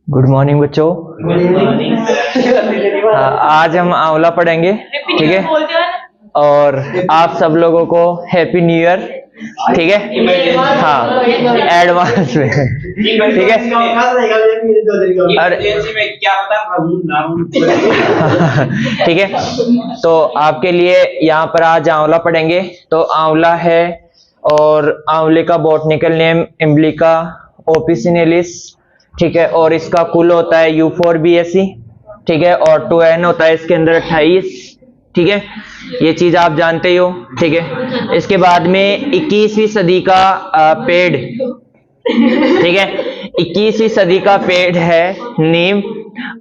Good morning बच्चों। आज हम आंवला पढ़ेंगे, ठीक है। और आप सब लोगों को हैप्पी न्यू ईयर, ठीक है। हाँ, एडवांस में, ठीक है। और क्या ठीक है, तो आपके लिए यहाँ पर आज आंवला पढ़ेंगे। तो आंवला है और आंवले का बॉटनिकल नेम इम्ब्लिका ऑफिसिनेलिस, ठीक है। और इसका कुल होता है U4BSc, ठीक है। और 2N होता है इसके अंदर 28, ठीक है। ये चीज आप जानते ही हो, ठीक है। इसके बाद में 21वीं सदी का पेड़, ठीक है। 21वीं सदी का पेड़ है नीम,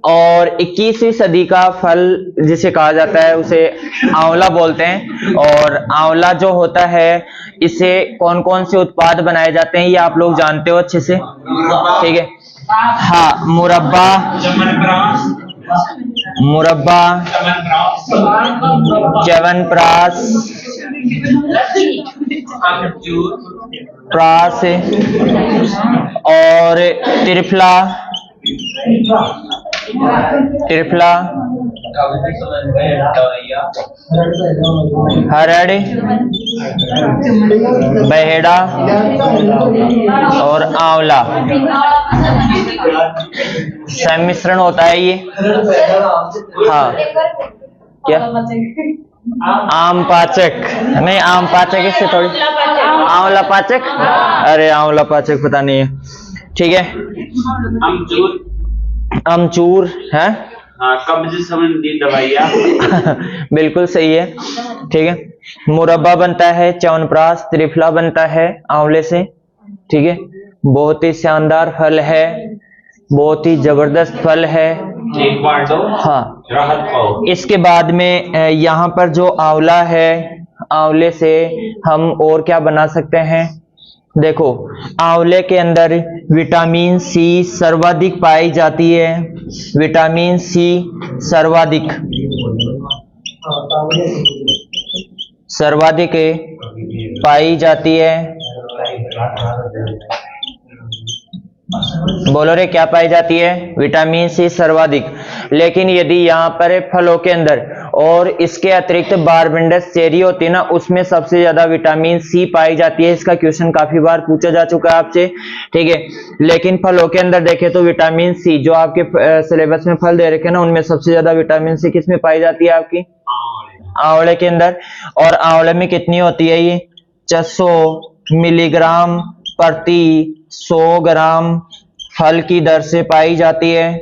और 21वीं सदी का फल जिसे कहा जाता है उसे आंवला बोलते हैं। और आंवला जो होता है, इससे कौन कौन से उत्पाद बनाए जाते हैं ये आप लोग जानते हो अच्छे से, ठीक है। हाँ, मुरब्बा, च्यवनप्राश, प्राश और त्रिफला, हरड़, बहेड़ा और आंवला सम्मिश्रण होता है ये। हाँ, क्या आम पाचक नहीं, आम पाचक इससे थोड़ी, आंवला पाचक, अरे आंवला पाचक पता नहीं है, ठीक है। अमचूर है, कब्ज संबंधी दवाइयाँ बिल्कुल सही है, ठीक है। मुरब्बा बनता है, च्यवनप्राश, त्रिफला बनता है आंवले से, ठीक है। बहुत ही शानदार फल है, बहुत ही जबरदस्त फल है। एक बार दो, हाँ, राहत पाओ। इसके बाद में यहाँ पर जो आंवला है, आंवले से हम और क्या बना सकते हैं। देखो, आंवले के अंदर विटामिन सी सर्वाधिक पाई जाती है, विटामिन सी सर्वाधिक पाई जाती है। बोलो रे, क्या पाई जाती है? विटामिन सी सर्वाधिक। लेकिन यदि यहाँ पर फलों के अंदर और इसके अतिरिक्त बारबेंडस चेरी होती है ना, उसमें सबसे ज्यादा विटामिन सी पाई जाती है। इसका क्वेश्चन काफी बार पूछा जा चुका है आपसे, ठीक है। लेकिन फलों के अंदर देखें तो विटामिन सी जो आपके सिलेबस में फल दे रखे ना, उनमें सबसे ज्यादा विटामिन सी किस में पाई जाती है? आपकी आंवले के अंदर। और आंवले में कितनी होती है ये? 600 मिलीग्राम प्रति 100 ग्राम फल की दर से पाई जाती है,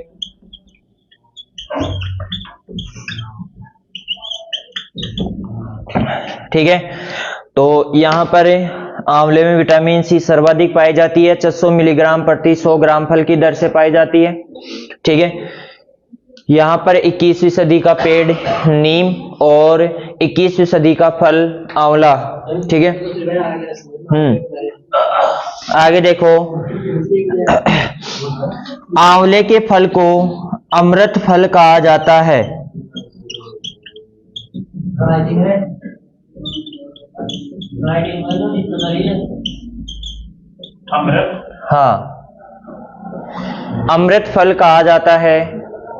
ठीक है। तो यहाँ पर आंवले में विटामिन सी सर्वाधिक पाई जाती है, 600 मिलीग्राम प्रति 100 ग्राम फल की दर से पाई जाती है, ठीक है। यहाँ पर 21वीं सदी का पेड़ नीम और 21वीं सदी का फल आंवला, ठीक है। आगे देखो, आंवले के फल को अमृत फल कहा जाता है। अमृत, हाँ, अमृत फल कहा जाता है।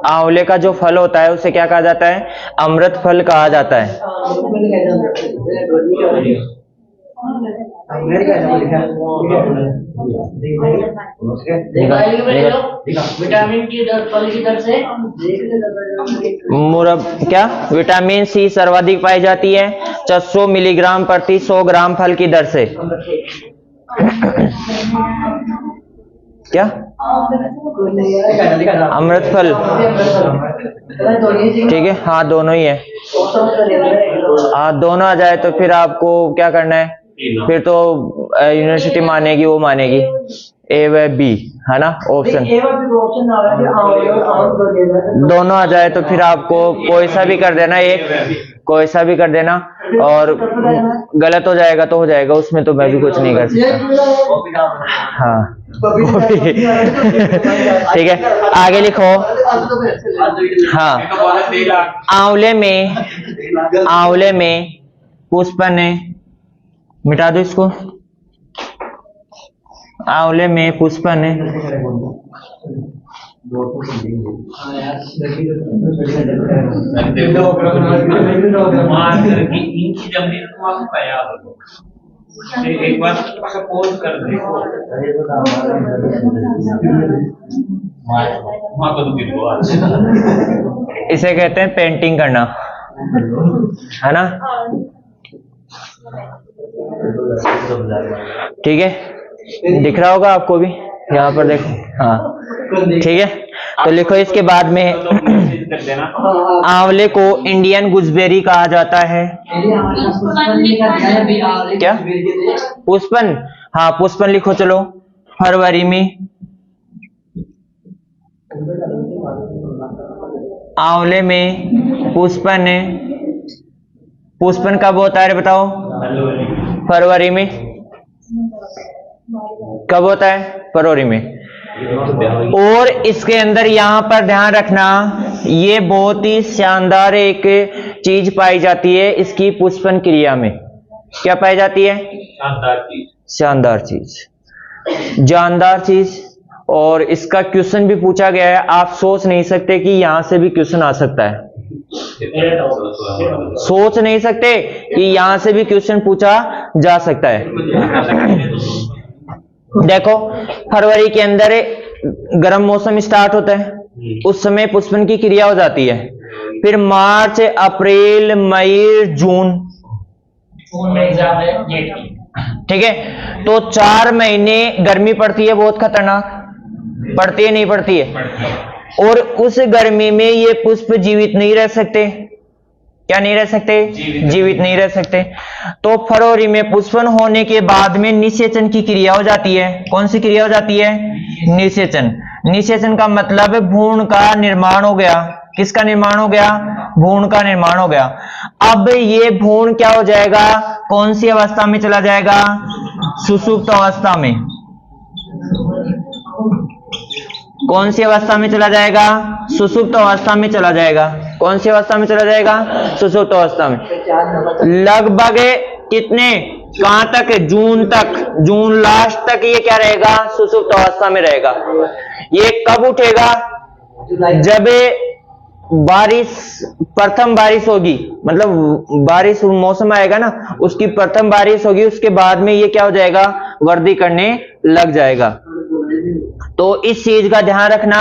आंवले का जो फल होता है उसे क्या कहा जाता है? अमृत फल कहा जाता है। विटामिन की फल की दर से क्या विटामिन सी सर्वाधिक पाई जाती है? 600 मिलीग्राम प्रति 100 ग्राम फल की दर से। क्या अमृत फल, ठीक है। हाँ, दोनों ही है। हाँ, दोनों आ जाए तो फिर आपको क्या करना है? फिर तो यूनिवर्सिटी मानेगी, वो मानेगी ए व बी, है ना ऑप्शन। दोनों आ जाए तो फिर आपको कोई सा भी कर देना, एक कोई सा भी कर देना। और गलत हो जाएगा तो हो जाएगा, उसमें तो मैं भी कुछ नहीं कर सकता। हाँ, ठीक है। आगे लिखो। हाँ, आंवले में पुष्पन, मिटा दो इसको। आंवले में पुष्पन हाँ यार वहाँ करके इनकी जमनी तो आपको क्या होगा एक बार सपोज कर देखो वहाँ को तो गिर इसे कहते हैं पेंटिंग करना, है ना? ठीक है, दिख रहा होगा आपको भी, यहाँ पर देखो। हाँ ठीक है, तो लिखो इसके बाद में कर देना। आंवले को इंडियन गुजबेरी कहा जाता है। क्या? पुष्पन? हाँ पुष्पन लिखो चलो। फरवरी में आंवले में पुष्पन, पुष्पन कब होता है बताओ? फरवरी में। कब होता है? फरवरी में। और इसके अंदर यहां पर ध्यान रखना, ये बहुत ही शानदार एक चीज पाई जाती है इसकी पुष्पन क्रिया में। क्या पाई जाती है? शानदार चीज। शानदार चीज, जानदार चीज। और इसका क्वेश्चन भी पूछा गया है, आप सोच नहीं सकते कि यहां से भी क्वेश्चन आ सकता है। सोच नहीं सकते कि यहां से भी क्वेश्चन पूछा जा सकता है। देखो फरवरी के अंदर गर्म मौसम स्टार्ट होता है, उस समय पुष्पन की क्रिया हो जाती है। फिर मार्च, अप्रैल, मई, जून में एग्जाम है जेट की। ठीक है, तो 4 महीने गर्मी पड़ती है, बहुत खतरनाक पड़ती है, नहीं पड़ती है? और उस गर्मी में ये पुष्प जीवित नहीं रह सकते। क्या नहीं रह सकते? जीवित नहीं रह सकते। तो फरवरी में पुष्पन होने के बाद में निषेचन की क्रिया हो जाती है। कौन सी क्रिया हो जाती है? निषेचन। निषेचन का मतलब भ्रूण का निर्माण हो गया। किसका निर्माण हो गया? भ्रूण का निर्माण हो गया। अब ये भ्रूण क्या हो जाएगा? कौन सी अवस्था में चला जाएगा? सुषुप्त अवस्था में। कौन सी अवस्था में चला जाएगा? सुषुप्त अवस्था में चला जाएगा। कौन सी अवस्था में चला जाएगा? सुषुप्त अवस्था में। लगभग कितने, कहां तक? जून तक, जून लास्ट तक ये क्या रहेगा? सुषुप्त अवस्था में रहेगा। ये कब उठेगा? जब बारिश, प्रथम बारिश होगी, मतलब बारिश मौसम आएगा ना, उसकी प्रथम बारिश होगी, उसके बाद में ये क्या हो जाएगा? वृद्धि करने लग जाएगा। तो इस चीज का ध्यान रखना।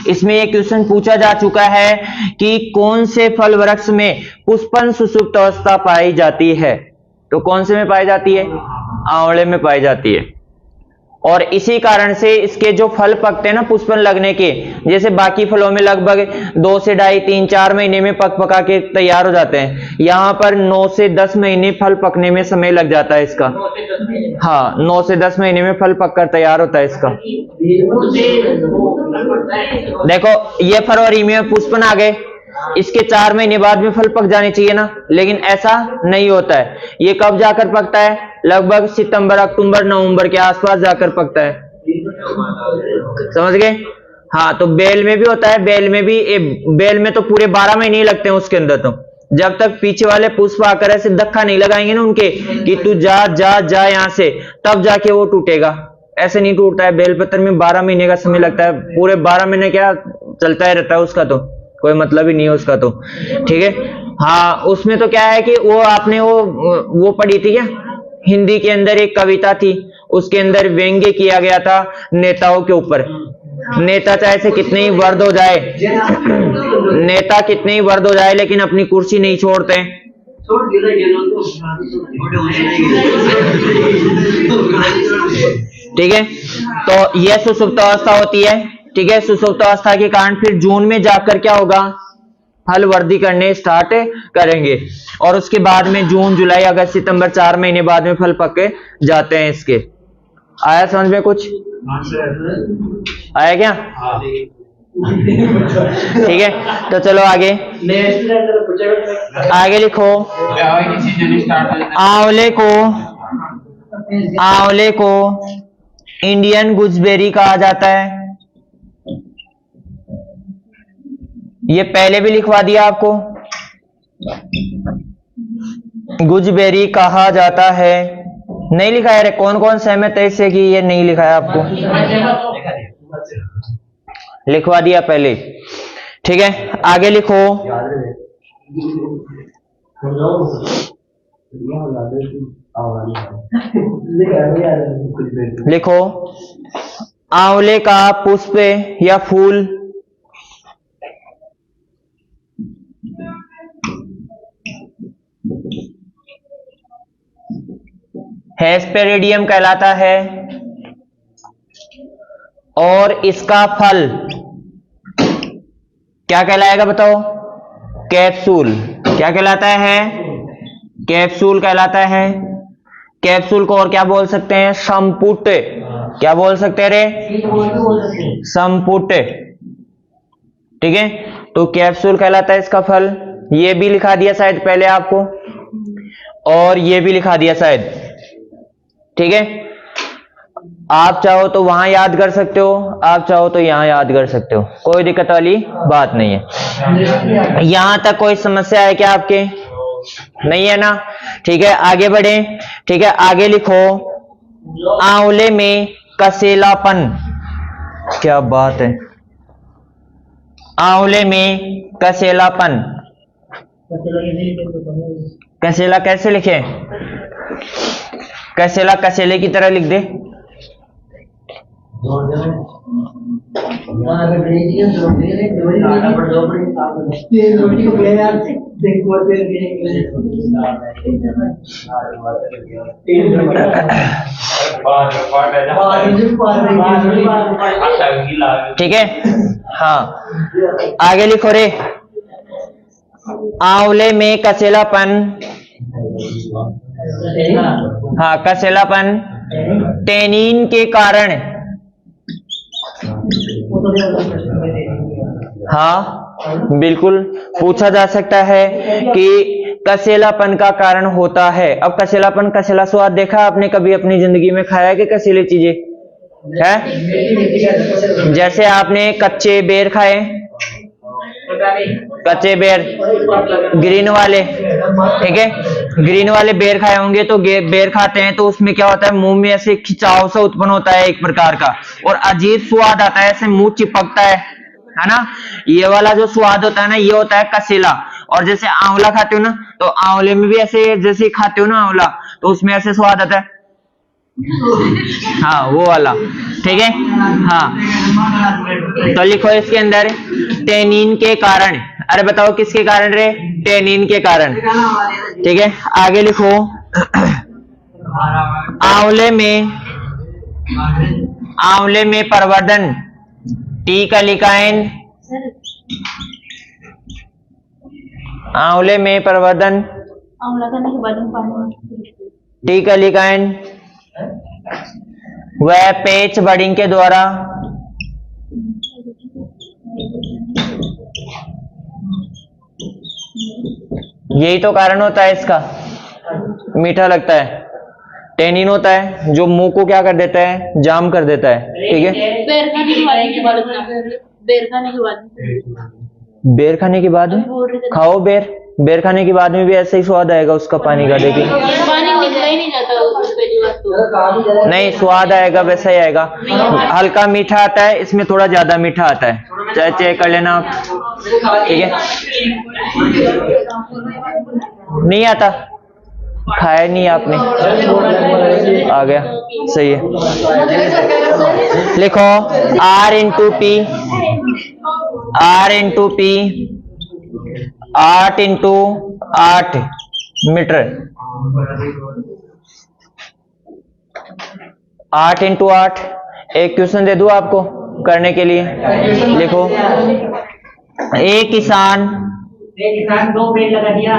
इसमें एक क्वेश्चन पूछा जा चुका है कि कौन से फल वृक्ष में पुष्पन सुषुप्त अवस्था पाई जाती है? तो कौन से में पाई जाती है? आंवले में पाई जाती है। और इसी कारण से इसके जो फल पकते हैं ना पुष्पन लगने के, जैसे बाकी फलों में लगभग 2 से 2.5, 3, 4 महीने में पका के तैयार हो जाते हैं, यहाँ पर 9 से 10 महीने फल पकने में समय लग जाता है इसका। हाँ 9 से 10 महीने में फल पककर तैयार होता है इसका। देखो ये फरवरी में पुष्पन आ गए, इसके 4 महीने बाद में फल पक जाने चाहिए ना, लेकिन ऐसा नहीं होता है। ये कब जाकर पकता है? लगभग सितंबर, अक्टूबर, नवंबर के आसपास जाकर पकता है। समझ गए? हाँ, तो बेल में भी होता है। बेल में भी, बेल में तो पूरे 12 महीने ही लगते हैं उसके अंदर। तो जब तक पीछे वाले पुष्प आकर ऐसे धक्का नहीं लगाएंगे ना उनके कि तू जा जा जा यहां से, तब जाके वो टूटेगा। ऐसे नहीं टूटता है। बेलपत्र में 12 महीने का समय लगता है। पूरे 12 महीने क्या चलता ही रहता है उसका, तो कोई मतलब ही नहीं है उसका। तो ठीक है। हाँ, उसमें तो क्या है कि वो आपने वो पढ़ी थी क्या? हिंदी के अंदर एक कविता थी, उसके अंदर व्यंग्य किया गया था नेताओं के ऊपर। नेता चाहे से कितने ही वर्द हो जाए, नेता कितने ही वर्द हो जाए, लेकिन अपनी कुर्सी नहीं छोड़ते। ठीक है, तो यह सुषुप्त अवस्था होती है। ठीक है, सुषुप्त अवस्था के कारण फिर जून में जाकर क्या होगा? फल वृद्धि करने स्टार्ट करेंगे, और उसके बाद में जून, जुलाई, अगस्त, सितंबर 4 महीने बाद में फल पक के जाते हैं इसके। आया समझ में कुछ? आया क्या? ठीक है, तो चलो आगे आगे लिखो। आंवले को इंडियन गुजबेरी कहा जाता है। ये पहले भी लिखवा दिया आपको। गुजबेरी कहा जाता है। नहीं लिखा है? कौन कौन सहमत है इससे कि ये नहीं लिखा है आपको? लिखवा दिया पहले, ठीक है। आगे लिखो, लिखो आंवले का पुष्प या फूल हेस्पेरिडियम कहलाता है और इसका फल क्या कहलाएगा बताओ? कैप्सूल। क्या कहलाता है? कैप्सूल कहलाता है। कैप्सूल को और क्या बोल सकते हैं? संपुट। क्या बोल सकते हैं रे? संपुट, ठीक है। तो कैप्सूल कहलाता है इसका फल। ये भी लिखा दिया शायद पहले आपको, और ये भी लिखा दिया शायद, ठीक है। आप चाहो तो वहां याद कर सकते हो, आप चाहो तो यहां याद कर सकते हो, कोई दिक्कत वाली बात नहीं है। यहां तक कोई समस्या है क्या आपके? नहीं है ना, ठीक है। आगे बढ़े, ठीक है। आगे लिखो, आंवले में कसेलापन। क्या बात है, आंवले में कसेलापन। कसेला कैसे लिखे? कसेला कसेले की तरह लिख दे। ठीक है, हाँ। आगे लिखो रे, आंवले में कसेलापन। हाँ, कसेलापन टेनिन के कारण। हाँ बिल्कुल, पूछा जा सकता है कि कसेलापन का कारण होता है। अब कसेलापन, कसेला स्वाद देखा आपने कभी अपनी जिंदगी में? खाया कि कसेली चीजें है? जैसे आपने कच्चे बेर खाए, कच्चे बेर ग्रीन वाले, ठीक है, ग्रीन वाले बेर खाए होंगे। तो बेर खाते हैं तो उसमें क्या होता है? मुंह में ऐसे खिंचाव सा उत्पन्न होता है एक प्रकार का, और अजीब स्वाद आता है, ऐसे मुंह चिपकता है ना। ये वाला जो स्वाद होता है ना, ये होता है कसेला। और जैसे आंवला खाते हो ना, तो आंवले में भी ऐसे जैसे खाते हो ना आंवला, तो उसमें ऐसे स्वाद आता है, हाँ वो वाला, ठीक है। हाँ, तो लिखो इसके अंदर टेनिन के कारण। अरे बताओ किसके कारण रे? टेनिन के कारण, ठीक है। आगे लिखो, आंवले में प्रवर्धन टी कलिकाएन। आंवले में प्रवर्धन टी कलिकाएन वह पेच बडिंग के द्वारा यही तो कारण होता है इसका, मीठा लगता है। टेनिन होता है जो मुंह को क्या कर देता है? जाम कर देता है, ठीक है। बेर खाने के बाद खाओ बेर, बेर खाने के बाद में भी ऐसा ही स्वाद आएगा उसका, पानी का। देखिए नहीं, स्वाद आएगा वैसा ही आएगा, हल्का मीठा आता है, इसमें थोड़ा ज्यादा मीठा आता है, चाहे चेक कर लेना आप, ठीक है। नहीं आता, खाया नहीं आपने, आ गया, सही है। लिखो R into P, R into P 8 into 8 metre, 8 into 8। एक क्वेश्चन दे दूं आपको करने के लिए, लिखो एक किसान दो पेड़ लगा दिया,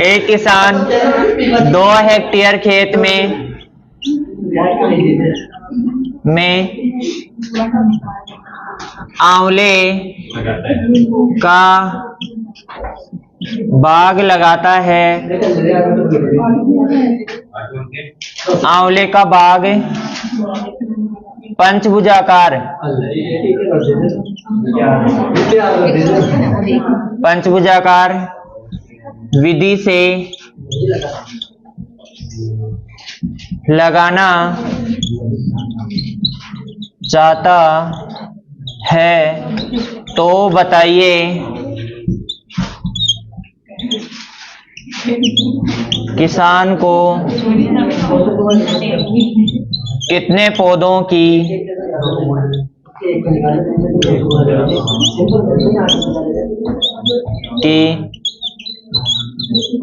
एक किसान 2 हेक्टेयर खेत में आंवले का बाग लगाता है। आंवले का बाग पंचभुजाकार विधि से लगाना चाहता है तो बताइए किसान को कितने पौधों की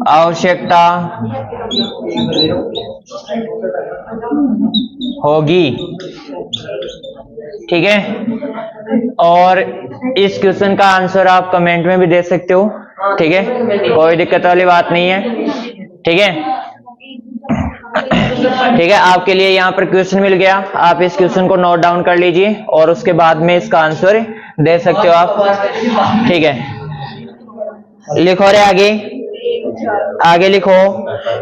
आवश्यकता होगी। ठीक है, और इस क्वेश्चन का आंसर आप कमेंट में भी दे सकते हो। ठीक है, कोई दिक्कत वाली बात नहीं है। ठीक है, ठीक है, आपके लिए यहाँ पर क्वेश्चन मिल गया, आप इस क्वेश्चन को नोट डाउन कर लीजिए और उसके बाद में इसका आंसर दे सकते हो आप। ठीक है, लिखो रे आगे, आगे लिखो।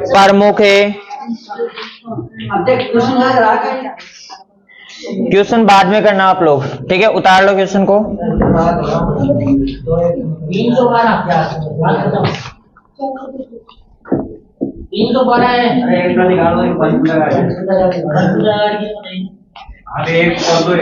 प्रमुख क्वेश्चन बाद में करना आप लोग। ठीक है, उतार लो क्वेश्चन को। 312 है। अरे एक और दो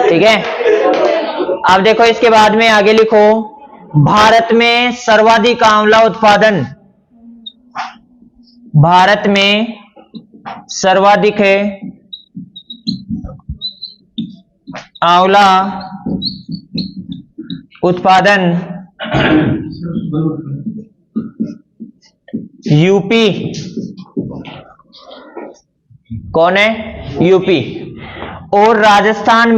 ठीक है, अब देखो इसके बाद में आगे लिखो। भारत में सर्वाधिक आंवला उत्पादन, भारत में सर्वाधिक है आंवला उत्पादन यूपी। कौन है? यूपी। और राजस्थान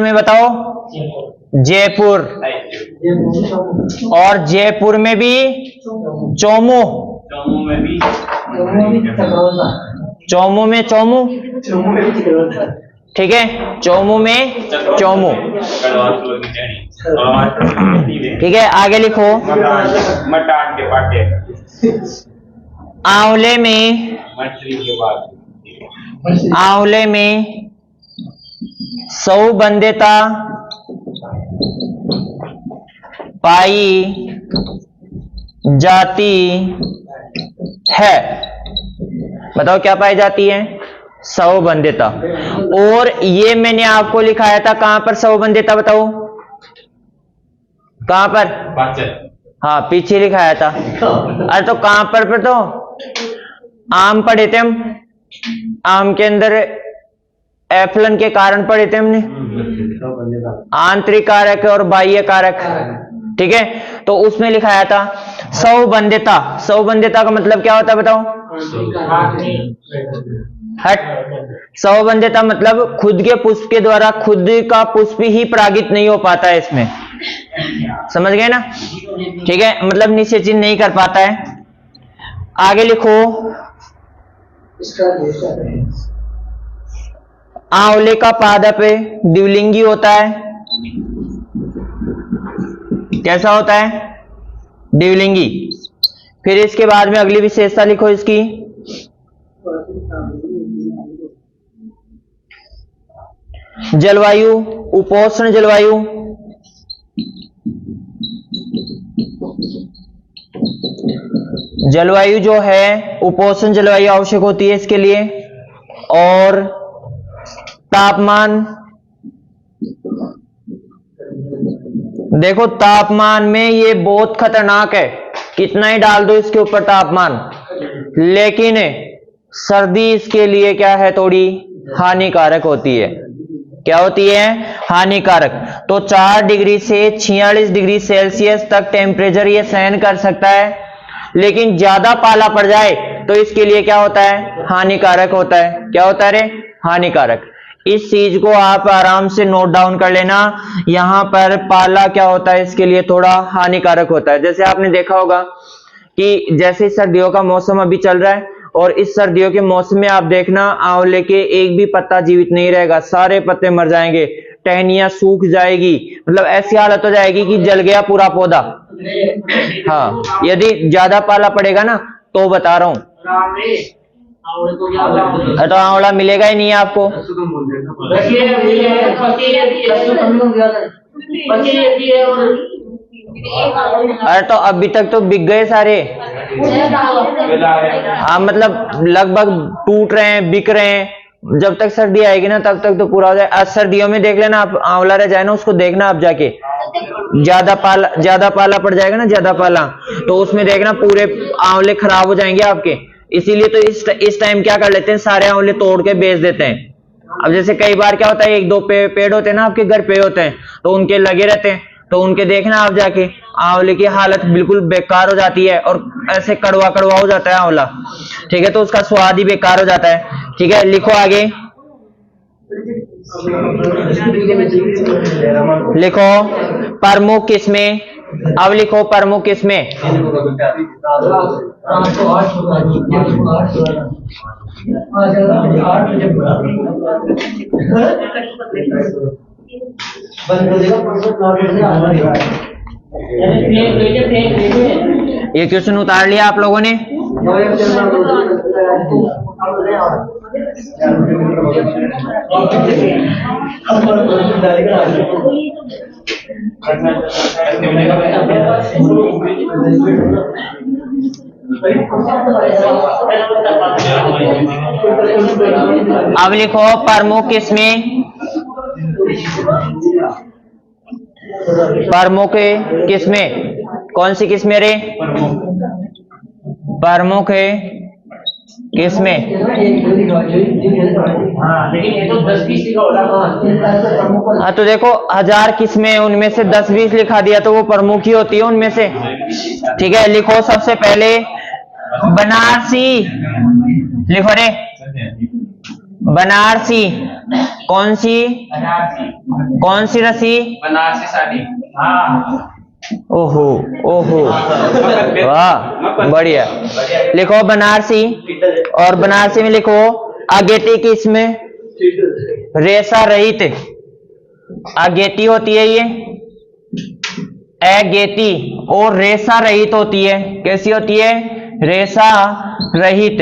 में बताओ जयपुर। और जयपुर में भी चोमू। चोमू में चोमू। ठीक है, चोमू में चोमू। ठीक है, आगे लिखो। आंवले में सौबंधता पाई जाती है। बताओ क्या पाई जाती है? सौबंधता। और ये मैंने आपको लिखाया था कहां पर सौबंधता, बताओ कहां पर? हाँ, पीछे लिखाया था। अरे तो कहां पर तो आम पढ़े थे हम, आम के अंदर एफलन के कारण पढ़े थे हमने, आंतरिक कारक और बाह्य कारक। ठीक है, तो उसमें लिखाया था सौबंधता। सौबंधता का मतलब क्या होता है बताओ? सौबंधता मतलब खुद के पुष्प के द्वारा खुद का पुष्प ही परागित नहीं हो पाता है इसमें, समझ गए ना? ठीक है, मतलब निषेचन नहीं कर पाता है। आगे लिखो। आंवले का पादप द्विलिंगी होता है। कैसा होता है? द्विलिंगी। फिर इसके बाद में अगली विशेषता लिखो इसकी। जलवायु उपोष्ण जलवायु। जलवायु जो है उपोष्ण जलवायु आवश्यक होती है इसके लिए। और तापमान, देखो तापमान में ये बहुत खतरनाक है, कितना ही डाल दो इसके ऊपर तापमान, लेकिन सर्दी इसके लिए क्या है? थोड़ी हानिकारक होती है। क्या होती है? हानिकारक। तो 4 डिग्री से 46 डिग्री सेल्सियस तक टेम्परेचर ये सहन कर सकता है, लेकिन ज्यादा पाला पड़ जाए तो इसके लिए क्या होता है? हानिकारक होता है। क्या होता है रे? हानिकारक। इस चीज को आप आराम से नोट डाउन कर लेना। यहां पर पाला क्या होता है? इसके लिए थोड़ा हानिकारक होता है। जैसे आपने देखा होगा कि जैसे सर्दियों का मौसम अभी चल रहा है, और इस सर्दियों के मौसम में आप देखना आंवले के एक भी पत्ता जीवित नहीं रहेगा, सारे पत्ते मर जाएंगे, टहनियां सूख जाएगी, मतलब ऐसी हालत हो जाएगी कि जल गया पूरा पौधा। हाँ, यदि ज्यादा पाला पड़ेगा ना तो बता रहा हूं। आवड़े को क्या होगा? तो आंवला मिलेगा ही नहीं आपको। देखिए ये पसीने भी है, तो कम हो गया था। पसीने भी है और अरे तो अभी तक तो बिक गए सारे। हाँ मतलब लगभग टूट रहे हैं, बिक रहे हैं। जब तक सर्दी आएगी ना तब तक तो पूरा हो जाए। आज सर्दियों में देख लेना आप, आंवला रह जाए ना उसको देखना आप जाके, ज्यादा पाला पड़ जाएगा ना, ज्यादा पाला, तो उसमें देखना पूरे आंवले खराब हो जाएंगे आपके। इसीलिए तो इस टाइम क्या कर लेते हैं, सारे आंवले तोड़ के बेच देते हैं। अब जैसे कई बार क्या होता है, एक दो पेड़ होते हैं ना आपके घर पे होते हैं, तो उनके लगे रहते हैं, तो उनके देखना आप जाके, आंवले की हालत बिल्कुल बेकार हो जाती है और ऐसे कड़वा कड़वा हो जाता है आंवला। ठीक है, तो उसका स्वाद ही बेकार हो जाता है। ठीक है, लिखो आगे, लिखो प्रमुख किस्में। अब लिखो प्रमुख किस्में। ये क्वेश्चन उतार लिया आप लोगों ने? अब लिखो प्रमुख किस्में। प्रमुख किस्में कौन सी किस्में रे? प्रमुख किस्में। लेकिन ये तो 10-20 लिखा होगा। हाँ तो देखो 1000 किस्में, उनमें से 10-20 लिखा दिया तो वो प्रमुख ही होती है उनमें से। ठीक है, लिखो सबसे पहले बनारसी। लिखो रे बनारसी। कौन सी? कौन सी रसी? बनारसी साड़ी। हाँ ओहो ओहो, वाह बढ़िया। लिखो बनारसी, और बनारसी में लिखो अगेती किस्म, रेशा रहित। अगेती होती है ये, अगेती, और रेशा रहित होती है। कैसी होती है? रेशा रहित।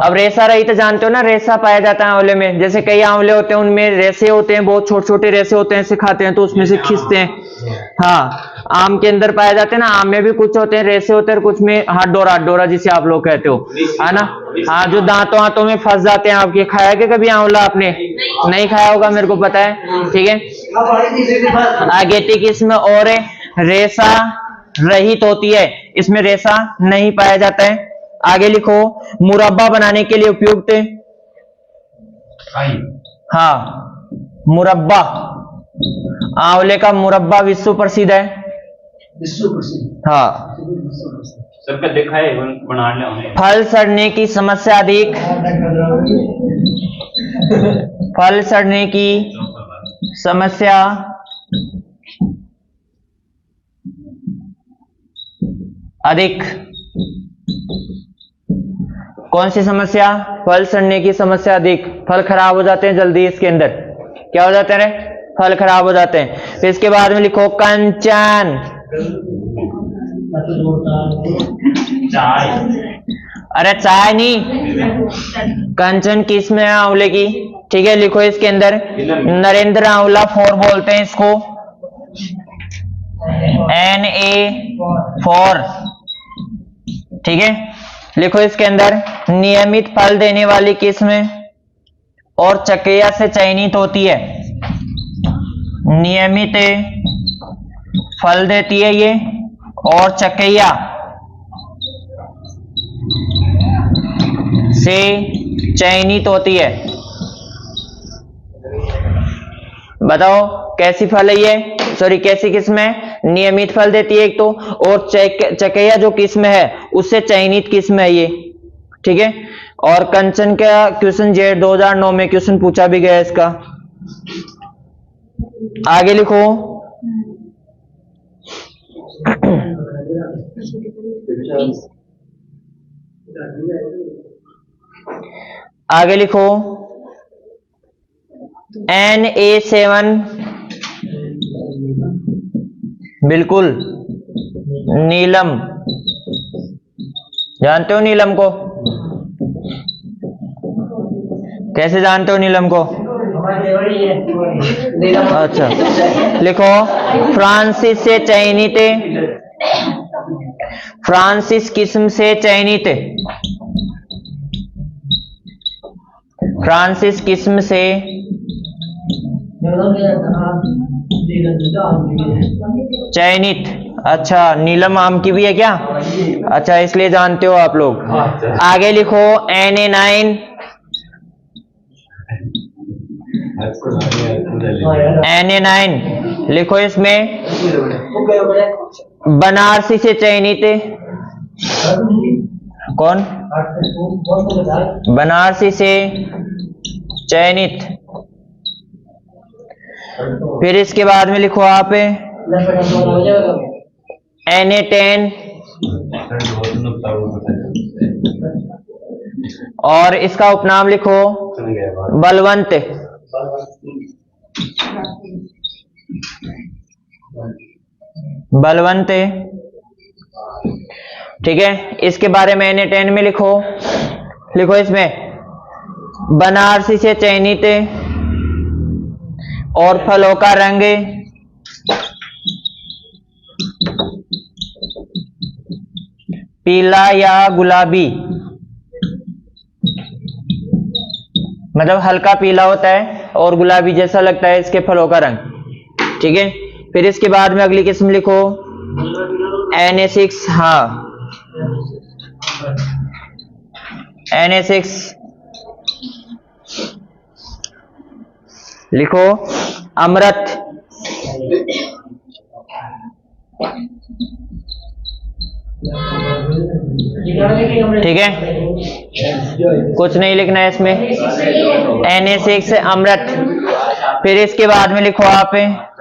अब रेशा रहित जानते हो ना, रेशा पाया जाता है आंवले में। जैसे कई आंवले होते हैं उनमें रेशे होते हैं, बहुत छोटे छोटे रेशे होते हैं, ऐसे खाते हैं तो उसमें से खींचते हैं। हाँ, आम के अंदर पाए जाते हैं ना, आम में भी कुछ होते हैं रेशे होते हैं, कुछ में हाथ डोरा जिसे आप लोग कहते हो, है ना। हाँ, जो दांतों में फंस जाते हैं आपके। खाया क्या कभी आंवला आपने? नहीं खाया होगा, मेरे को पता है। ठीक है, अगेती किस्म और रेशा रहित होती है, इसमें रेशा नहीं पाया जाता है। आगे लिखो मुरब्बा बनाने के लिए उपयुक्त। हाँ, मुरब्बा, आंवले का मुरब्बा विश्व प्रसिद्ध है। विश्व प्रसिद्ध। हाँ, सबका देखा है, बना लिया हमने। फल सड़ने की समस्या अधिक। फल सड़ने की समस्या अधिक। कौन सी समस्या? फल सड़ने की समस्या अधिक। फल खराब हो जाते हैं जल्दी, इसके अंदर क्या हो जाते हैं? फल खराब हो जाते हैं। फिर इसके बाद में लिखो कंचन। चाय। अरे चाय नहीं, कंचन किस्म है आंवले की। ठीक है, लिखो इसके अंदर नरेंद्र आंवला 4 बोलते हैं इसको, Na4। ठीक है, लिखो इसके अंदर नियमित फल देने वाली किस्म और चकेया से चयनित होती है। नियमित फल देती है ये और चकेया से चयनित होती है। बताओ कैसी फल है ये, सॉरी कैसी किस्म है? नियमित फल देती है एक तो, और चकेया जो किस्म है उससे चयनित किस्म है ये। ठीक है, और कंचन का क्वेश्चन जेड 2009 में क्वेश्चन पूछा भी गया इसका। आगे लिखो आगे लिखो Na7, बिल्कुल नीलम, जानते हो नीलम को? कैसे जानते हो नीलम को? हमारे बड़ी है। अच्छा, लिखो फ्रांसिस से चयनित, फ्रांसिस किस्म से चयनित, फ्रांसिस किस्म से चयनित। अच्छा, नीलम आम की भी है क्या? अच्छा, इसलिए जानते हो आप लोग। आगे लिखो Na9, Na9 लिखो इसमें बनारसी से चयनित। कौन? बनारसी से चयनित। फिर इसके बाद में लिखो आप Na10 और इसका उपनाम लिखो बलवंत। बलवंत, ठीक है। इसके बारे में Na10 में लिखो, लिखो इसमें बनारसी से चयनित और फलों का रंग पीला या गुलाबी, मतलब हल्का पीला होता है और गुलाबी जैसा लगता है इसके फलों का रंग, ठीक है। फिर इसके बाद में अगली किस्म लिखो Na6। हाँ, Na6 लिखो अमृत, ठीक है, कुछ नहीं लिखना है इसमें। Na6 अमृत। फिर इसके बाद में लिखो आप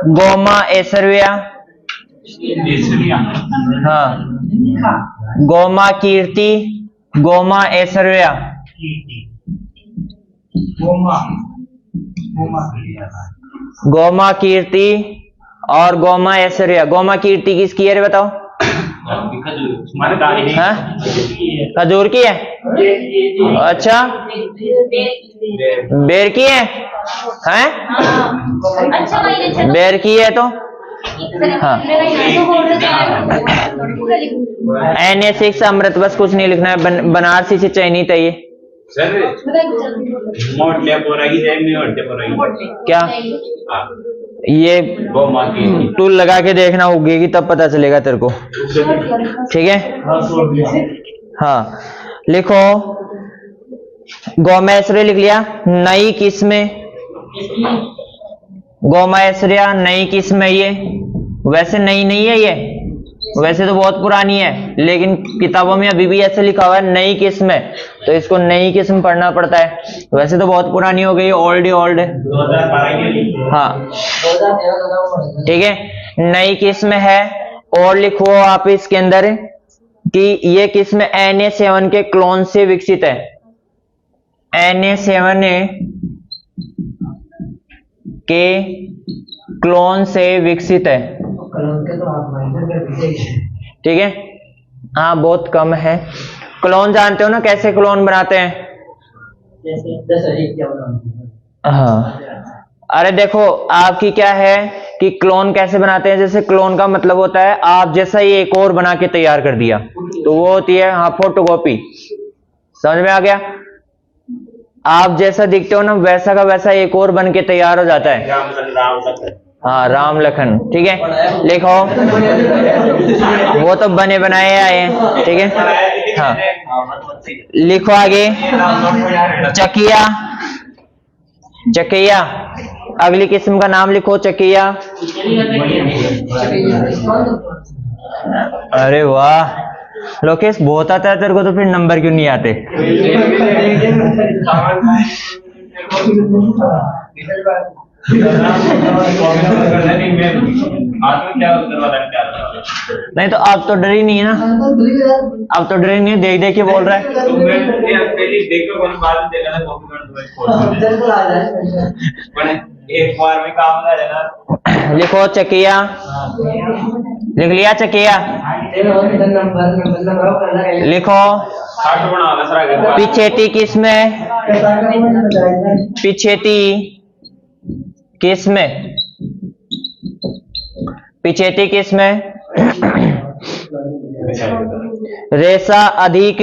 गोमा ऐश्वर्या। हाँ, गोमा कीर्ति, गोमा ऐश्वर्या, गोमा कीर्ति और गोमा ऐश्वर्या। गोमा कीर्ति किसकी है रे बताओ? हाँ? खजूर की है? अच्छा, बेर की है? हैं? बेर की है तो हाँ। Na6 अमृत, बस कुछ नहीं लिखना है। बनारसी से चयनित है ये। क्या ये टूल लगा के देखना उगेगी तब पता चलेगा तेरे को, ठीक है। हाँ, लिखो गोमैश्वर्या लिख लिया, नई किस्म, गोमैश्वर्या नई किस्म है ये। वैसे नई नहीं है ये, वैसे तो बहुत पुरानी है, लेकिन किताबों में अभी भी ऐसे लिखा हुआ है नई किस्म है, तो इसको नई किस्म पढ़ना पड़ता है। वैसे तो बहुत पुरानी हो गई, ओल्ड ही ओल्ड है। हाँ, ठीक है, नई किस्म है। और लिखो आप इसके अंदर कि ये किस्म Na7 के क्लोन से विकसित है। Na7 के क्लोन से विकसित है, ठीक है। हाँ, बहुत कम है। क्लोन जानते हो ना कैसे क्लोन बनाते हैं? हाँ, अरे देखो आपकी क्या है कि क्लोन कैसे बनाते हैं। जैसे क्लोन का मतलब होता है आप जैसा ही एक और बना के तैयार कर दिया, तो वो होती है हाँ फोटोकॉपी। समझ में आ गया? आप जैसा दिखते हो ना वैसा का वैसा एक और बन के तैयार हो जाता है। हाँ, राम लखन, ठीक है। लिखो वो तो बने बनाए आए हैं, ठीक है। हाँ, लिखो आगे चकिया, चकिया अगली किस्म का नाम लिखो चकिया। अरे वाह लोकेश, बहुत आता है तेरे को, तो फिर नंबर क्यों नहीं आते? नहीं तो अब तो डर ही नहीं है ना, अब तो डर ही नहीं है, देख देख के बोल रहा है। एक बार में काम ना। लिखो चकिया, लिख लिया चकिया। लिखो। 60 बनाना सर आगे। पिछेती किसमें? पिछेती किसमें? पिछेती किसमें? रेशा अधिक,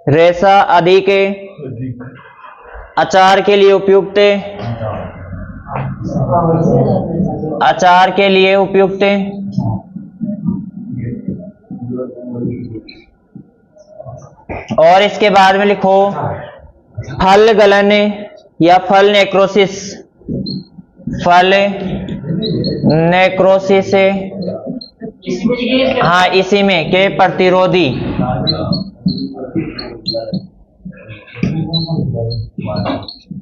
रेशा अधिक अचार के लिए उपयुक्त, अचार के लिए उपयुक्त। और इसके बाद में लिखो फल गलन या फल नेक्रोसिस, फल नेक्रोसिस, हाँ इसी में के प्रतिरोधी।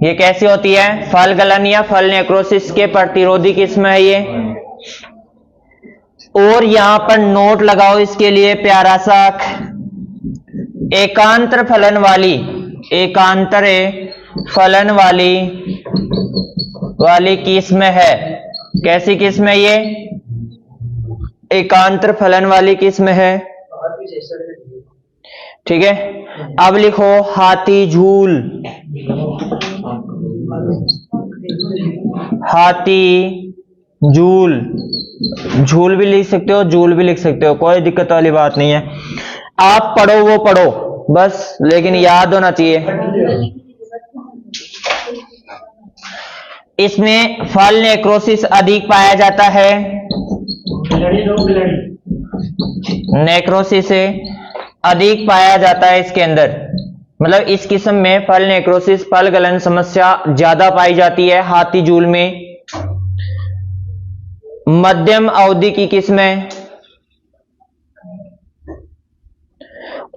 ये कैसी होती है? फल गलन या फल नेक्रोसिस के प्रतिरोधी किस्म है ये। और यहां पर नोट लगाओ इसके लिए प्यारा सा, एकांतर फलन वाली, एकांतर फलन वाली किस्म है। कैसी किस्म है ये? एकांतर फलन वाली किस्म है। ठीक है, अब लिखो हाथी झूल, हाथी झूल, झूल भी लिख सकते हो, झूल भी लिख सकते हो, कोई दिक्कत वाली बात नहीं है। आप पढ़ो वो पढ़ो बस, लेकिन याद होना चाहिए। इसमें फल नेक्रोसिस अधिक पाया जाता है, नेक्रोसिस अधिक पाया जाता है इसके अंदर, मतलब इस किस्म में फल नेक्रोसिस, फल गलन समस्या ज्यादा पाई जाती है हाथी झूल में। मध्यम अवधि की किस्म है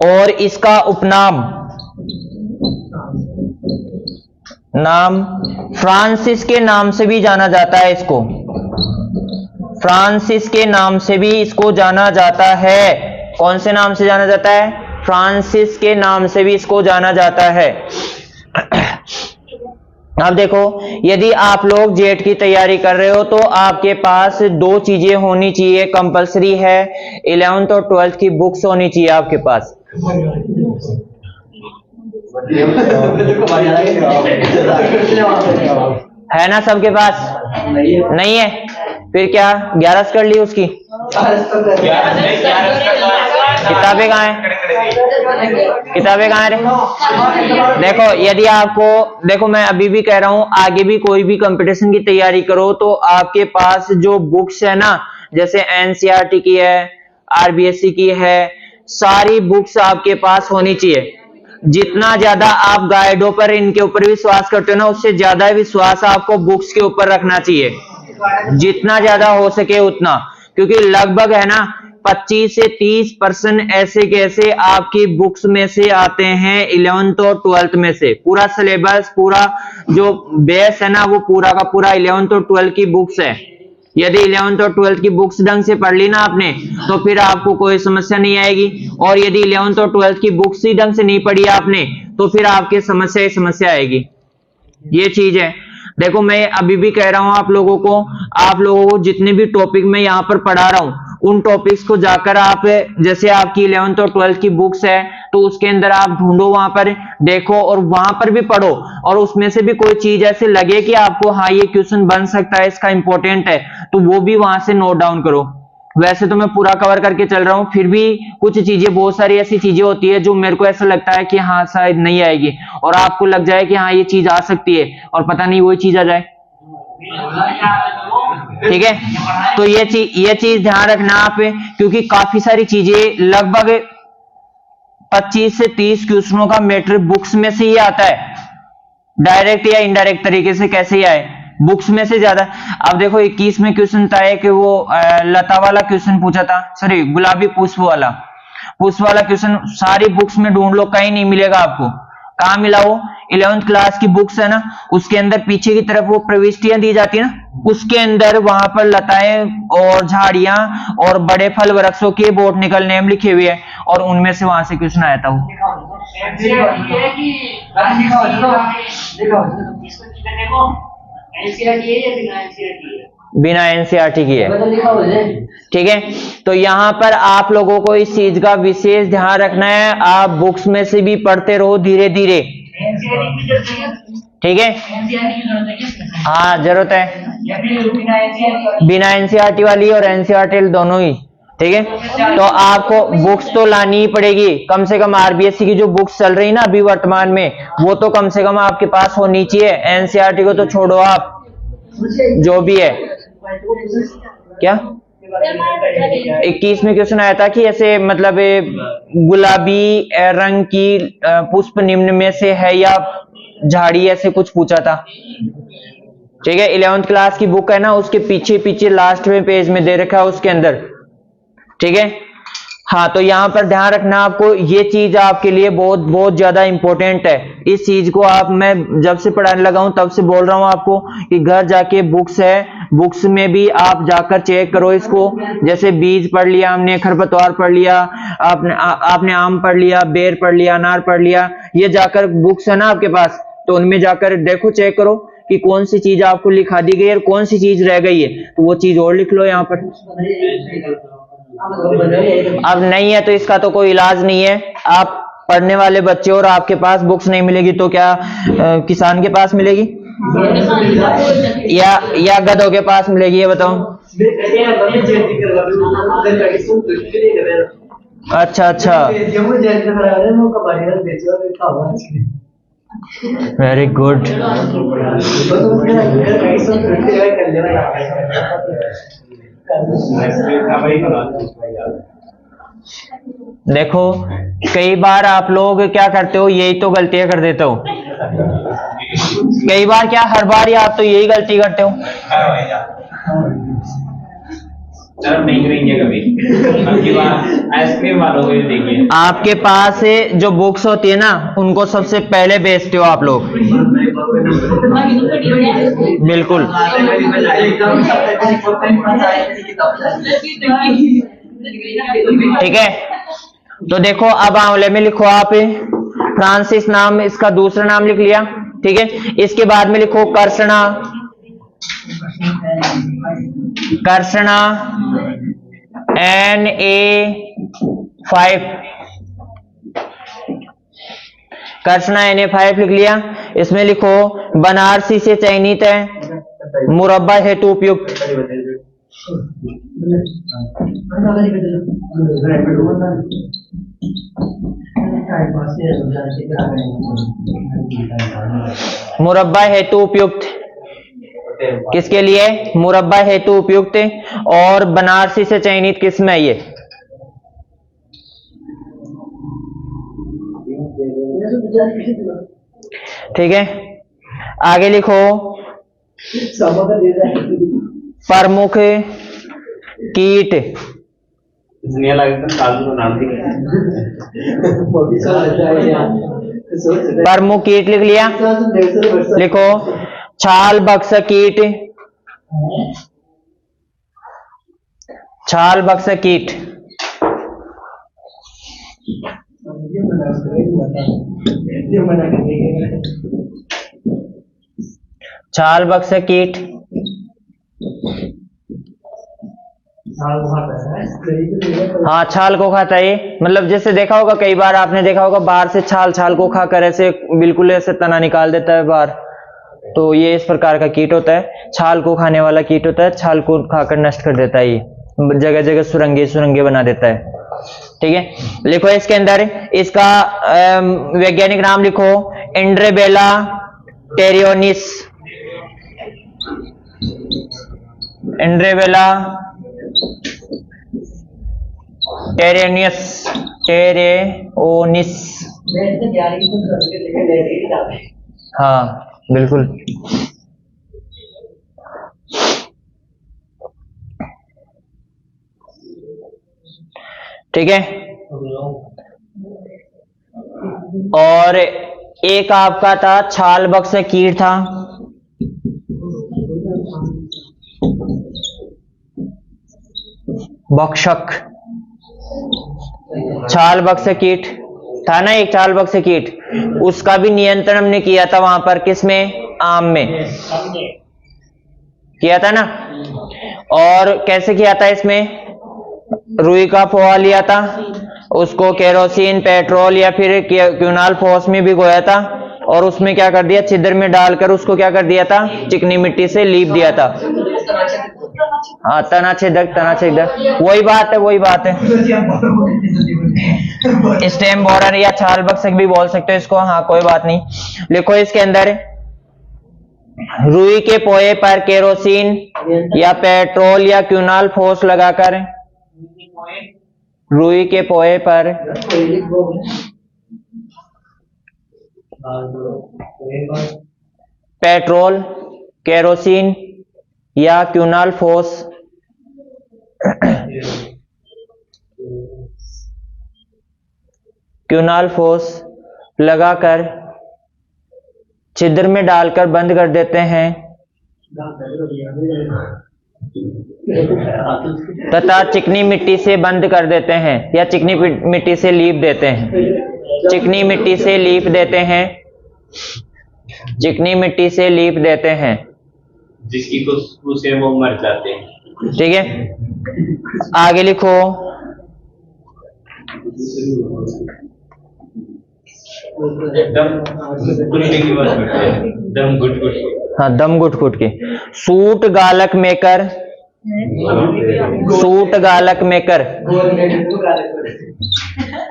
और इसका उपनाम नाम फ्रांसिस के नाम से भी जाना जाता है। इसको फ्रांसिस के नाम से भी इसको जाना जाता है। कौन से नाम से जाना जाता है? फ्रांसिस के नाम से भी इसको जाना जाता है। अब देखो, यदि आप लोग जेट की तैयारी कर रहे हो तो आपके पास दो चीजें होनी चाहिए, कंपलसरी है। 11th और 12th की बुक्स होनी चाहिए आपके पास। है ना सबके पास? नहीं है? फिर क्या 11 कर ली उसकी? किताबें कहाँ हैं? किताबें कहाँ हैं? देखो, यदि आपको, देखो मैं अभी भी कह रहा हूं, आगे भी कोई भी कंपटीशन की तैयारी करो तो आपके पास जो बुक्स है ना, जैसे एनसीईआरटी की है, आरबीएससी की है, सारी बुक्स आपके पास होनी चाहिए। जितना ज्यादा आप गाइडों पर, इनके ऊपर विश्वास करते हो ना, उससे ज्यादा विश्वास आपको बुक्स के ऊपर रखना चाहिए, जितना ज्यादा हो सके उतना। क्योंकि लगभग है ना 25 से 30% ऐसे कैसे आपकी बुक्स में से आते हैं 11th और 12th में से। पूरा सिलेबस, पूरा जो बेस है ना, वो पूरा का पूरा 11th और 12th की बुक्स है। यदि 11th और 12th की बुक्स ढंग से पढ़ ली ना आपने, तो फिर आपको कोई समस्या नहीं आएगी। और यदि 11th और 12th की बुक्स ही ढंग से नहीं पढ़ी आपने, तो फिर आपके समस्या ही समस्या आएगी। ये चीज है। देखो, मैं अभी भी कह रहा हूं आप लोगों को जितने भी टॉपिक मैं यहाँ पर पढ़ा रहा हूं, उन टॉपिक्स को जाकर आप, जैसे आपकी 11th और 12th की बुक्स है तो उसके अंदर आप ढूंढो, वहां पर देखो और वहां पर भी पढ़ो। और उसमें से भी कोई चीज ऐसे लगे कि आपको हाँ ये क्वेश्चन बन सकता है, इसका इंपॉर्टेंट है, तो वो भी वहां से नोट डाउन करो। वैसे तो मैं पूरा कवर करके चल रहा हूं, फिर भी कुछ चीजें, बहुत सारी ऐसी चीजें होती है जो मेरे को ऐसा लगता है कि हाँ शायद नहीं आएगी, और आपको लग जाए कि हाँ ये चीज आ सकती है, और पता नहीं वही चीज आ जाए। ठीक है, तो ये चीज ध्यान रखना आप, क्योंकि काफी सारी चीजें, लगभग 25 से 30 क्वेश्चनों का मैटर बुक्स में से ही आता है, डायरेक्ट या इनडायरेक्ट तरीके से कैसे ही आए, बुक्स में से ज्यादा। अब देखो 21 में क्वेश्चन था कि वो लता वाला क्वेश्चन पूछा था, सॉरी गुलाबी पुष्प वाला क्वेश्चन, सारी बुक्स में ढूंढ लो, कहीं नहीं मिलेगा आपको। कहां मिला वो? 11th क्लास की बुक्स है ना, उसके अंदर पीछे की तरफ वो प्रविष्टियां दी जाती है ना, उसके अंदर वहां पर लताएं और झाड़ियां और बड़े फल वृक्षों के बोटनिकल नेम लिखे हुए हैं, और उनमें से वहां से क्वेश्चन आया था वो। बिना एनसीईआरटी की है। बदल लिखा हो जाए। ठीक है, तो यहाँ पर आप लोगों को इस चीज का विशेष ध्यान रखना है, आप बुक्स में से भी पढ़ते रहो धीरे धीरे। ठीक है, हाँ जरूरत है, बिना एनसीईआरटी वाली और एनसीईआरटी दोनों ही। ठीक है, तो आपको बुक्स तो लानी ही पड़ेगी, कम से कम आरबीएससी की जो बुक्स चल रही ना अभी वर्तमान में, वो तो कम से कम आपके पास होनी चाहिए। एनसीईआरटी को तो छोड़ो आप, जो भी है। क्या 21 में क्वेश्चन आया था कि ऐसे मतलब गुलाबी रंग की पुष्प निम्न में से है या झाड़ी, ऐसे कुछ पूछा था। ठीक है, 11th क्लास की बुक है ना, उसके पीछे पीछे लास्ट में पेज में दे रखा है उसके अंदर। ठीक है, हाँ, तो यहां पर ध्यान रखना आपको, ये चीज आपके लिए बहुत बहुत ज्यादा इंपॉर्टेंट है। इस चीज को आप, मैं जब से पढ़ाने लगा हूं तब से बोल रहा हूं आपको कि घर जाके बुक्स है, बुक्स में भी आप जाकर चेक करो इसको। जैसे बीज पढ़ लिया हमने, खरपतवार पढ़ लिया, आपने आम पढ़ लिया, बेर पढ़ लिया, अनार पढ़ लिया, ये जाकर बुक्स है ना आपके पास, तो उनमें जाकर देखो, चेक करो कि कौन सी चीज आपको लिखा दी गई है और कौन सी चीज रह गई है, तो वो चीज और लिख लो यहाँ पर। अब नहीं है तो इसका तो कोई इलाज नहीं है। आप पढ़ने वाले बच्चे और आपके पास बुक्स नहीं मिलेगी तो क्या किसान के पास मिलेगी या गधों के पास मिलेगी, ये बताओ। अच्छा अच्छा, वेरी गुड। देखो, कई बार आप लोग क्या करते हो, यही तो गलतियां कर देते हो। कई बार क्या, हर बार ही आप तो यही गलती करते हो। नहीं करेंगे कभी, आइसक्रीम वालों को देखिए, आपके पास जो बुक्स होती है ना, उनको सबसे पहले बेचते हो आप लोग। बिल्कुल, ठीक है। तो देखो, अब आंवले में लिखो आप फ्रांसिस नाम, इसका दूसरा नाम लिख लिया। ठीक है, इसके बाद में लिखो कर्षणा, कर्षणा Na5, कर्षणा Na5 लिख लिया। इसमें लिखो बनारसी से चयनित है, मुरब्बा हेतु उपयुक्त। मुरब्बा हेतु उपयुक्त किसके लिए? मुरब्बा हेतु उपयुक्त। और बनारसी से चयनित किस में है ये? ठीक है, आगे लिखो प्रमुख कीट। प्रमुख कीट लिख लिया। लिखो छाल बक्सक कीट, छाल बक्सक कीट। छाल बक्सक कीट हाँ, छाल को खाता है ये। मतलब जैसे देखा होगा, कई बार आपने देखा होगा बाहर से छाल छाल को खाकर ऐसे बिल्कुल ऐसे तना निकाल देता है बाहर, तो ये इस प्रकार का कीट होता है। छाल को खाने वाला कीट होता है, छाल को खाकर नष्ट कर देता है, ये जगह जगह सुरंगे सुरंगे बना देता है। ठीक है, लिखो इसके अंदर इसका वैज्ञानिक नाम लिखो एंड्रेबेला टेरियोनिस। एंड्रेबेला टेरेनियस, टेरेओनिस। हाँ बिल्कुल। ठीक है, और एक आपका था छाल बक्सक कीट था, बक्सक, छाल बक्सक कीट था ना एक छाल बक्सक कीट, उसका भी नियंत्रण हमने किया था वहां पर, किसमें? आम में। किया था ना। और कैसे किया था इसमें, रुई का पोहा लिया था, उसको केरोसिन, पेट्रोल या फिर क्यूनाल फॉस में भिगोया था, और उसमें क्या कर दिया, छिद्र में डालकर उसको क्या कर दिया था, चिकनी मिट्टी से लीप दिया था। हाँ, तना छेदक, वही बात है, वही बात है। स्टेम बोरर या छाल बक्सक भी बोल सकते हो इसको, हाँ कोई बात नहीं। लिखो इसके अंदर, रुई के पोए पर केरोसिन या पेट्रोल या क्यूनाल फॉस लगाकर, रुई के पोए पर पेट्रोल, केरोसिन या क्यूनाल फॉस लगाकर छिद्र में डालकर बंद कर देते हैं तथा चिकनी मिट्टी से बंद कर देते हैं या चिकनी मिट्टी से लीप देते हैं। चिकनी मिट्टी से लीप देते हैं, चिकनी मिट्टी से लीप देते हैं, जिसकी खुशबू से वो मर जाते हैं। ठीक है, आगे लिखो, दम घुट घुट। हाँ, दम घुट घुट के। सूट गालक मेकर, सूट गालक मेकर,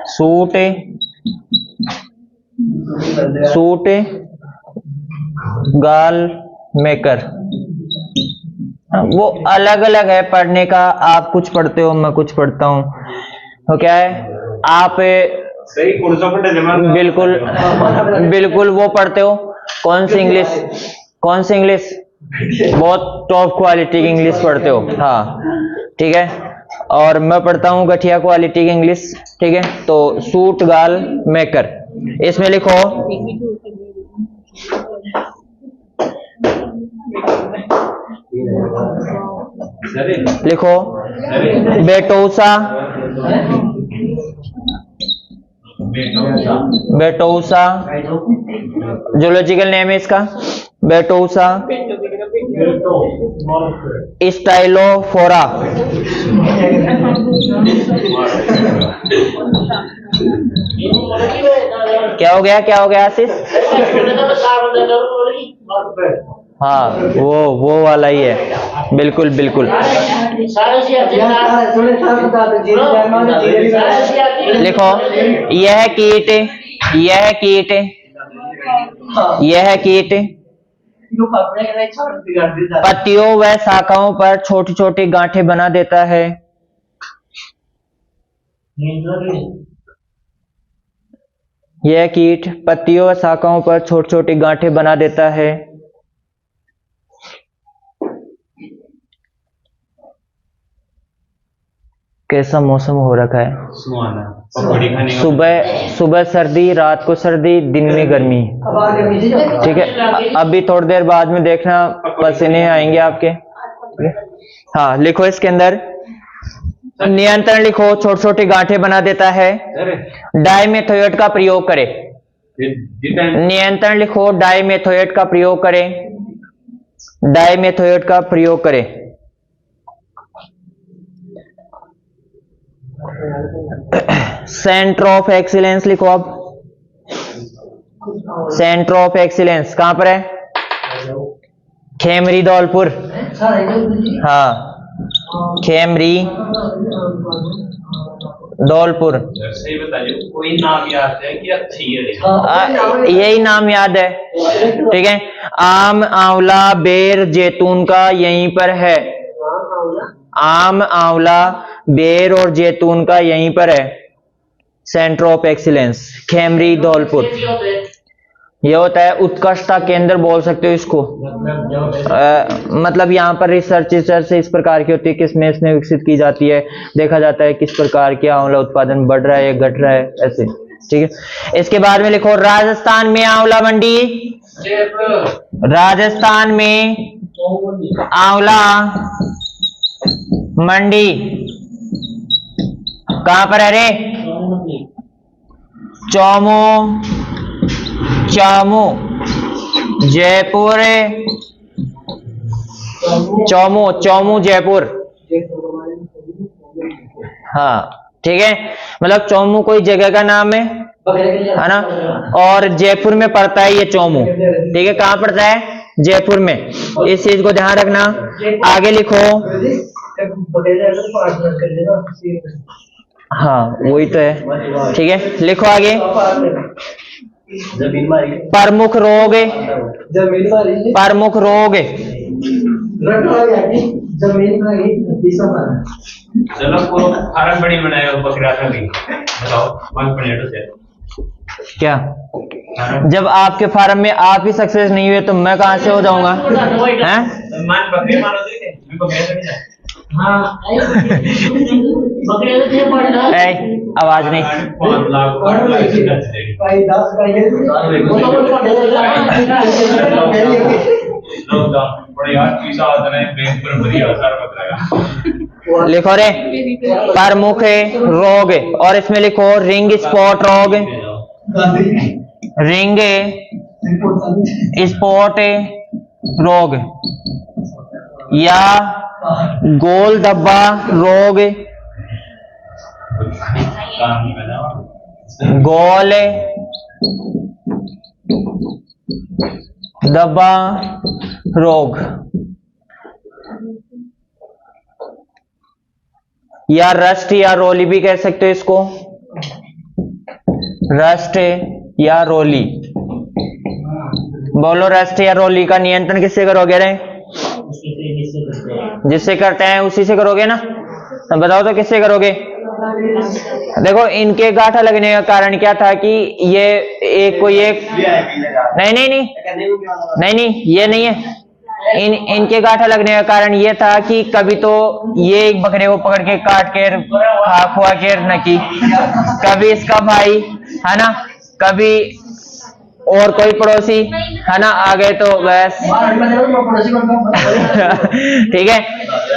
सूट गाल मेकर, वो अलग अलग है पढ़ने का, आप कुछ पढ़ते हो, मैं कुछ पढ़ता हूँ, तो क्या है, आप सही बिल्कुल बिल्कुल वो पढ़ते हो, कौन सी इंग्लिश, बहुत टॉप क्वालिटी की इंग्लिश पढ़ते हो, हाँ ठीक है, और मैं पढ़ता हूँ घटिया क्वालिटी की इंग्लिश, ठीक है। तो सूट गाल मेकर, इसमें लिखो, लिखो बेटोसा, बेटोसा जूलॉजिकल नेम है इसका, बेटोसा स्टाइलोफोरा, क्या हो गया आशीष? हाँ, वो वाला ही है, बिल्कुल बिल्कुल। लिखो, यह कीट पत्तियों व शाखाओं पर छोटी छोटी गांठें बना देता है। यह कीट पत्तियों व शाखाओं पर छोटी छोटी गांठें बना देता है। कैसा मौसम हो रखा है, सुबह सर्दी, रात को सर्दी, दिन में गर्मी, ठीक है। अभी थोड़ी देर बाद में देखना पसीने आएंगे आपके। हाँ, लिखो इसके अंदर नियंत्रण, लिखो छोटी छोटी गांठें बना देता है। डाइमेथोएट का प्रयोग करें, नियंत्रण लिखो, डाइमेथोएट का प्रयोग करें, डाइमेथोएट का प्रयोग करें। सेंटर ऑफ एक्सीलेंस लिखो, अब सेंटर ऑफ एक्सीलेंस कहां पर है? खेमरी धौलपुर, हाँ खेमरी धौलपुर। सही बताइए, कोई नाम याद है कि अच्छी है? यही नाम याद है, ठीक है। आम, आंवला, बेर, जैतून का यहीं पर है। आम, आंवला, बेर और जैतून का यहीं पर है। Centre of excellence Khemri Dholpur. यह होता है उत्कृष्टता केंद्र, बोल सकते हो इसको। मतलब यहाँ पर रिसर्च इस प्रकार की होती है, किसमें इसमें विकसित की जाती है, देखा जाता है किस प्रकार के आंवला उत्पादन बढ़ रहा है या घट रहा है, ऐसे, ठीक है। इसके बाद में लिखो, राजस्थान में आंवला मंडी, राजस्थान में आंवला मंडी कहां पर है रे? चामू, जयपुर, चौमू, चौमू जयपुर। हाँ ठीक है, मतलब चौमू कोई जगह का नाम है ना, और जयपुर में पड़ता है ये चौमू। ठीक है, कहाँ पड़ता है? जयपुर में। इस चीज को ध्यान रखना। आगे लिखो। हाँ वही तो है। ठीक है, लिखो आगे। प्रमुख रोग, प्रमुख रोग। चलो पूरा फार्म बड़ी बनाएगा बकरा का भी बताओ 1 मिनट से क्या? जब आपके फार्म में आप ही सक्सेस नहीं हुए तो मैं कहां से हो जाऊंगा? हैं? मान बकरे मानो देखे मैं बकरे तो नहीं जाता। आवाज नहीं। 5 लाख 8 लाख की खर्च देगी बड़े यार पैसा आता है बैंक पर बढ़िया असर पड़ रहा। लिखो रे, प्रमुख रोग, और इसमें लिखो रिंग स्पॉट रोग, रिंग स्पॉट रोग या गोल धब्बा रोग, गोल धब्बा रोग या रस्ट या रोली भी कह सकते हो इसको, रस्ट या रोली। बोलो, रस्ट या रोली का नियंत्रण किससे करोगे रे? जिससे करते हैं उसी से करोगे ना, तो बताओ तो किससे करोगे? देखो, इनके गांठा लगने का कारण क्या था कि ये एक कोई एक नहीं नहीं नहीं नहीं नहीं ये नहीं है। इनके गांठा लगने का कारण ये था कि कभी तो ये एक बकरे को पकड़ के काट के खा खुआ के नकी, कभी इसका भाई है ना, कभी और कोई पड़ोसी है ना आ गए तो बस ठीक है।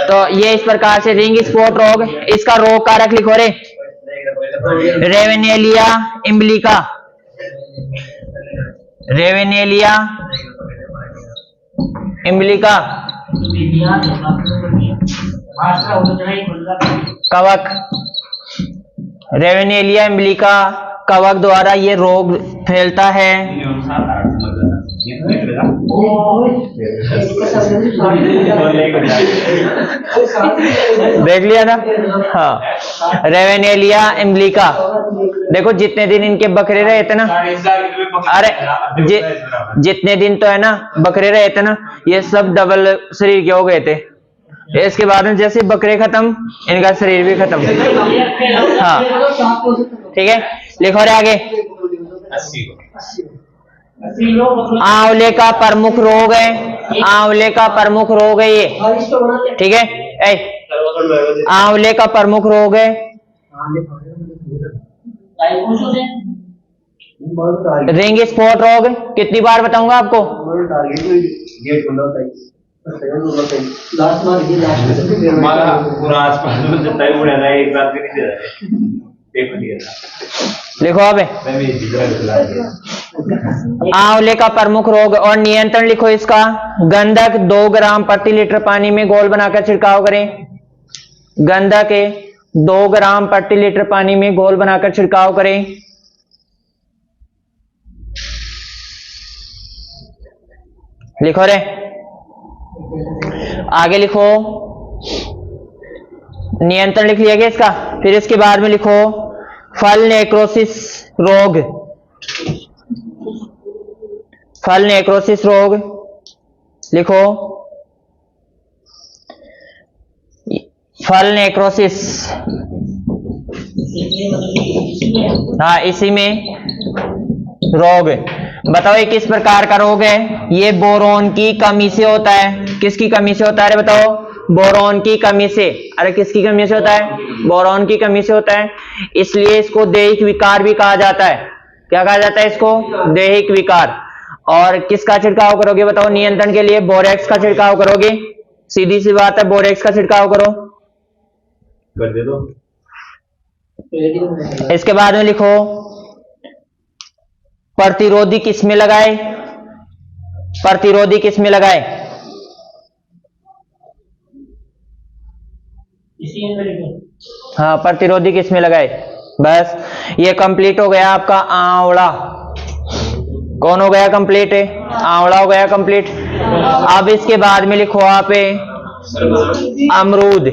तो ये इस प्रकार से रिंग स्पॉट रोग, इसका रोग कारक लिखो रे, रेवेनेलिया इम्ब्लिका, रेवेनेलिया इम्ब्लिका कवक, रेवेनेलिया इम्ब्लिका कवक द्वारा ये रोग फैलता है। देख लिया था? हाँ, रेवेनेलिया इम्ब्लिका। देखो, जितने दिन इनके बकरे रहे थे ना, अरे जितने दिन तो है ना बकरे रहे थे ना, ये सब डबल शरीर के हो गए थे। इसके बाद में जैसे बकरे खत्म, इनका शरीर भी खत्म। हाँ ठीक है, लिखो रे आगे। आंवले का प्रमुख रोग है, आंवले का प्रमुख रोग है ये। ठीक है, आंवले का प्रमुख रोग है रिंग स्पॉट रोग। कितनी बार बताऊंगा आपको? लिखो अब, आंवले का प्रमुख रोग और नियंत्रण लिखो इसका। गंधक 2 ग्राम प्रति लीटर पानी में घोल बनाकर छिड़काव करें। गंधक 2 ग्राम प्रति लीटर पानी में घोल बनाकर छिड़काव करें। लिखो रे, आगे लिखो। नियंत्रण लिख लिया गया इसका। फिर इसके बाद में लिखो फल नेक्रोसिस रोग, फल नेक्रोसिस रोग लिखो। फल नेक्रोसिस, हाँ इसी में रोग। बताओ ये किस प्रकार का रोग है? ये बोरोन की कमी से होता है। किसकी कमी से होता है? अरे बताओ, बोरोन की कमी से। अरे किसकी कमी से होता है? बोरोन की कमी से होता है। इसलिए इसको दैहिक विकार भी कहा जाता है। क्या कहा जाता है इसको? दैहिक विकार। और किसका छिड़काव करोगे बताओ नियंत्रण के लिए? बोरेक्स का छिड़काव करोगे। सीधी सी बात है, बोरेक्स का छिड़काव करो। कर दे दो। इसके बाद में लिखो प्रतिरोधी किसमें लगाए? प्रतिरोधी किसमें लगाए? इसी अंदर लिखो। हाँ, प्रतिरोधी किसमें लगाए। बस ये कंप्लीट हो गया आपका आंवला। कौन हो गया कंप्लीट है, आंवला हो गया कंप्लीट। अब इसके बाद में लिखो आप अमरूद।